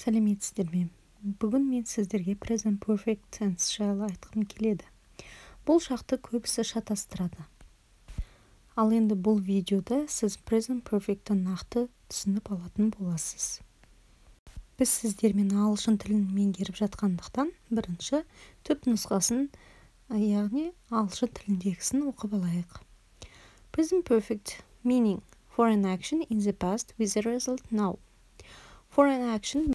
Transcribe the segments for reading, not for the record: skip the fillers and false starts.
Сәлеметсіздер ме? Бүгін мен сіздерге present perfect tense жайлы айтқым келеді. Бұл шақты көбісі шатастырады. Ал енді бұл видеода сіз present perfect'ті нақты түсініп алатын боласыз. Біз сіздермен ағылшын тілін меңгеріп жатқандықтан, бірінші түп нұсқасын, яғни ағылшын тіліндегісін оқып алайық. Present perfect meaning for an action in the past with a result now. For an action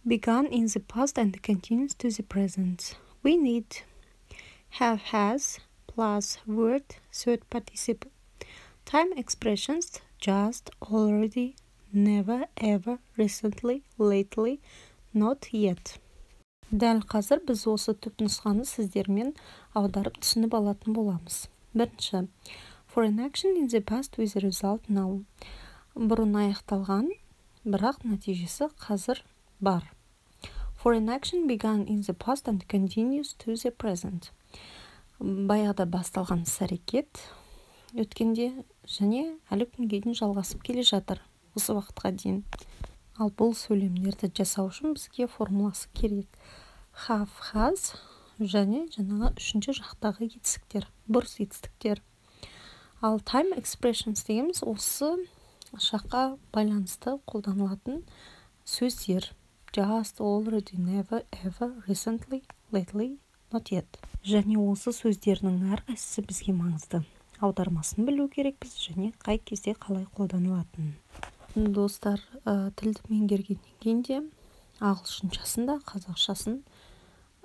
begun in the past and continues to the present. We need have has plus word third participle. Time expressions just, already, never, ever, recently, lately, not yet. Дәл қазір біз осы түп нұсқаны сіздермен аударып түсініп алатын боламыз. Бірінші, for an action in the past with a result now. Бұрын аяқталған, бірақ нәтижесі қазір бар. For an action begun in the past and continues to the present. Баяғыда басталған іс-әрекет өткенде және әлі күнге дейін жалғасып келе жатыр, осы уақытқа дейін. Ал бұл сөйлемдерді жасау үшін бізге формуласы керек. Have, has және жаңағы үшінші жақтағы етістіктер, бұрыс етістіктер. Ал time expressions дегеніміз осы шаққа байланысты қолданылатын сөздер. Just, already, never, ever, recently, lately, not yet. Және осы сөздердің әрқайсысы бізге маңызды. Аудармасын білу керекпіз және қай кезде қалай қолданылатынын. Достар, тілді меңгергеннен кейін де ағылшыншасын да қазақшасын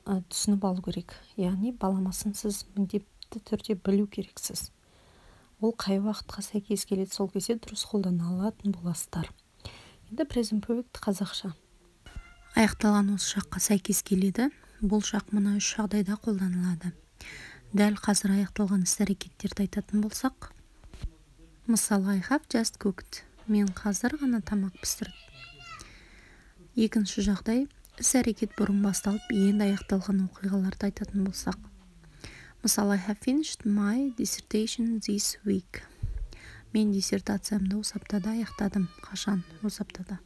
түсініп алу керек. Яғни баламасын сіз міндетті түрде білу керексіз. Ол қай уақытқа сәйкес келеді, сол кезде дұрыс қолдана алатын боласыздар. Енді present perfect қазақша. Аяқталған осы шаққа сәйкес келеді. Бұл шақ мына үш жағдайда қолданылады. Дәл қазір аяқталған іс-әрекеттерді айтатын болсақ, мысалы, I have just cooked. Мен қазір ғана тамақ пісірдім. Екінші жағдай, іс-әрекет бұрын басталып, енді аяқталған оқиғаларды айтатын болсақ, мысалы, I have finished my dissertation this week. Мен диссертациямды осы аптада аяқтадым. Қашан? Осы аптада.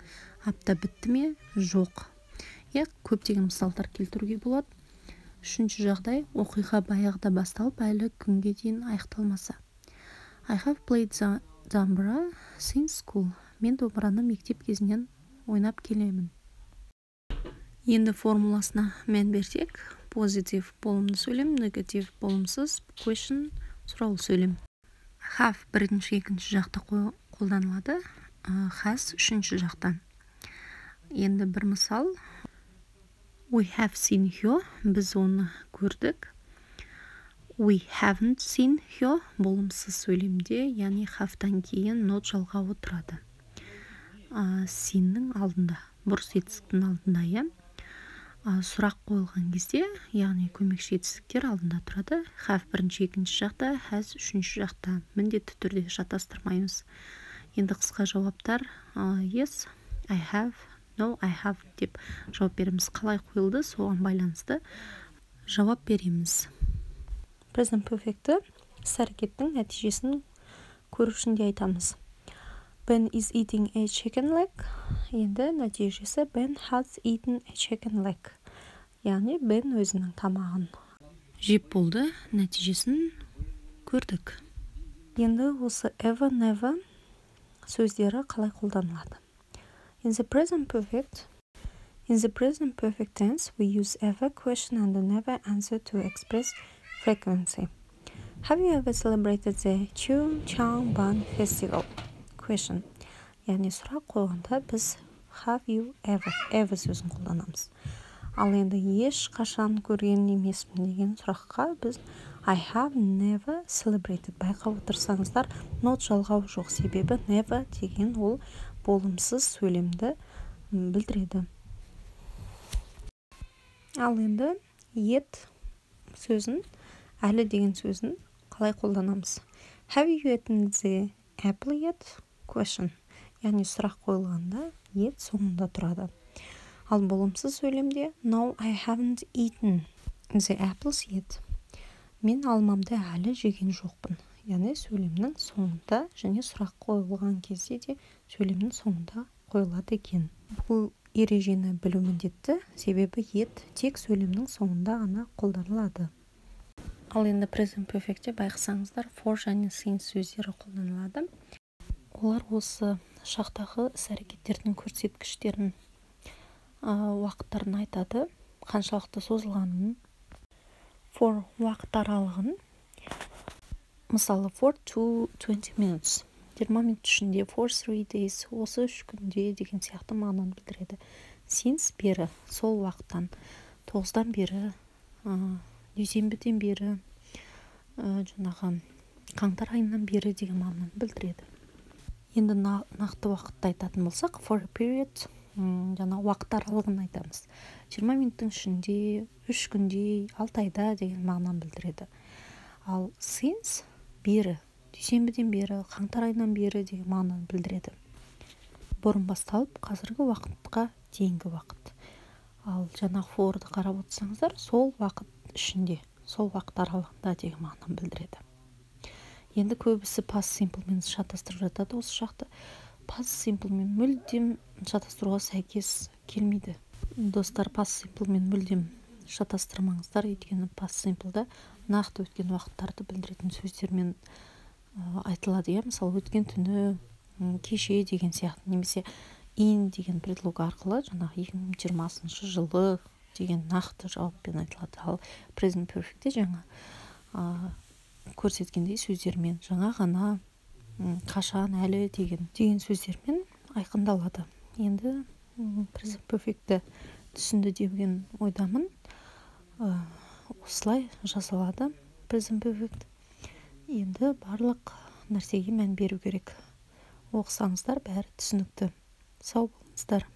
Апта бітті ме? Жоқ. Көптеген мысалдар келтіруге болады. Үшінші жағдай, оқиға баяғыда басталып, әлі күнге дейін аяқталмаса. I have played the домбыра since school. Мен домбыраны мектеп кезінен ойнап келемін. Енді формуласына мән берсек, positive болымды сөйлем, negative болымсыз, question сұраулы сөйлем. Have бірінші, екінші жақта қолданылады, has үшінші жақтан. Енді бір мысал, we have seen her, біз оны көрдік. We haven't seen her болымсыз сөйлемде, яғни have-тан кейін not жалғауы тұрады. Seenнің алдында, бұрыс етістіктің алдында, сұрақ қойылған кезде, яғни көмекші етістіктер алдында тұрады. Have бірінші, екінші жақта, has үшінші жақта. Міндетті түрде шатастырмаймыз. Енді қысқа жауаптар, yes, I have, no, I have деп жауап береміз. Қалай қойылды, соған байланысты жауап береміз. Present perfect'ті іс-әрекеттің нәтижесін көру үшін де айтамыз. Ben is eating a chicken leg. Енді нәтижесі Ben has eaten a chicken leg. Яғни Ben өзінің тамағын жеп болды, нәтижесін көрдік. Енді осы ever, never сөздері қалай қолданылады? In the present perfect tense, we use ever, question and never answer to express frequency. Have you ever celebrated the Chungcheongbuk festival? Question. Яғни сұрақ қойғанда біз have you ever сөзін қолданамыз. Ал енді ешқашан көрген емеспін деген сұраққа біз I have never celebrated. Байқап отырсаңыздар, not жалғау жоқ, себебі never деген ол болымсыз сөйлемді білдіреді. Ал енді yet сөзін, әлі деген сөзін қалай қолданамыз? Have you eaten the apple yet? Question. Яғни сұрақ қойылғанда yet соңында тұрады. Ал болымсыз сөйлемде no, I haven't eaten the apples yet. Мен алмамды әлі жеген жоқпын. Яғни сөйлемнің соңында және сұрақ қойылған кезде де сөйлемнің соңында қойылады екен. Бұл ережені білу міндетті, себебі ет тек сөйлемнің соңында ғана қолданылады. Ал енді present perfectте байқасаңыздар for және since сөздері қолданылады. Олар осы шақтағы іс-әрекеттердің көрсеткіштерін, уақыттарын айтады, қаншалықты созылғанын. For уақыт аралығын, мысалы for 20 minutes, 20 минут ішінде, for 3 days, осы 3 күнде деген сияқты мағынаны білдіреді. Since бері, сол уақыттан, 9-дан бері, дүйсенбіден бері, жаңағы қаңтар айынан бері деген мағынаны білдіреді. Енді нақты уақытты айтатын болсақ, for a period, жаңа уақыт аралығын айтамыз. 20 минуттың ішінде, 3 күнде, 6 айда деген мағынаны білдіреді. Ал since бері, дүйсенбіден бері, қаңтар айынан бері деген мағынаны білдіреді. Бұрын басталып, қазіргі уақытқа дейінгі уақыт. Ал жаңа for'ды қарап отырсаңыздар, сол уақыт ішінде, сол уақыт аралығында деген мағынаны білдіреді. Енді көбісі past simpleмен шатастырып жатады осы шақты. Past simpleмен мүлдем шатастыруға сәйкес келмейді. Достар, past simpleмен мүлдем шатастырмаңыздар, өйткені past simpleда нақты өткен уақыттарды білдіретін сөздермен айтылады. Мысалы, өткен түні, кеше деген сияқты, немесе in деген предлог арқылы жаңағы 2020 жылы деген нақты жауаппен айтылады. Ал present perfectте жаңа көрсеткендей сөздермен, жаңа ғана, қашан, әлі деген сөздермен айқындалады. Енді present perfectті түсінді деген ойдамын. Осылай жасалады present perfect. Енді барлық нәрсеге мән беру керек. Оқысаңыздар бәрі түсінікті. Сау болыңыздар.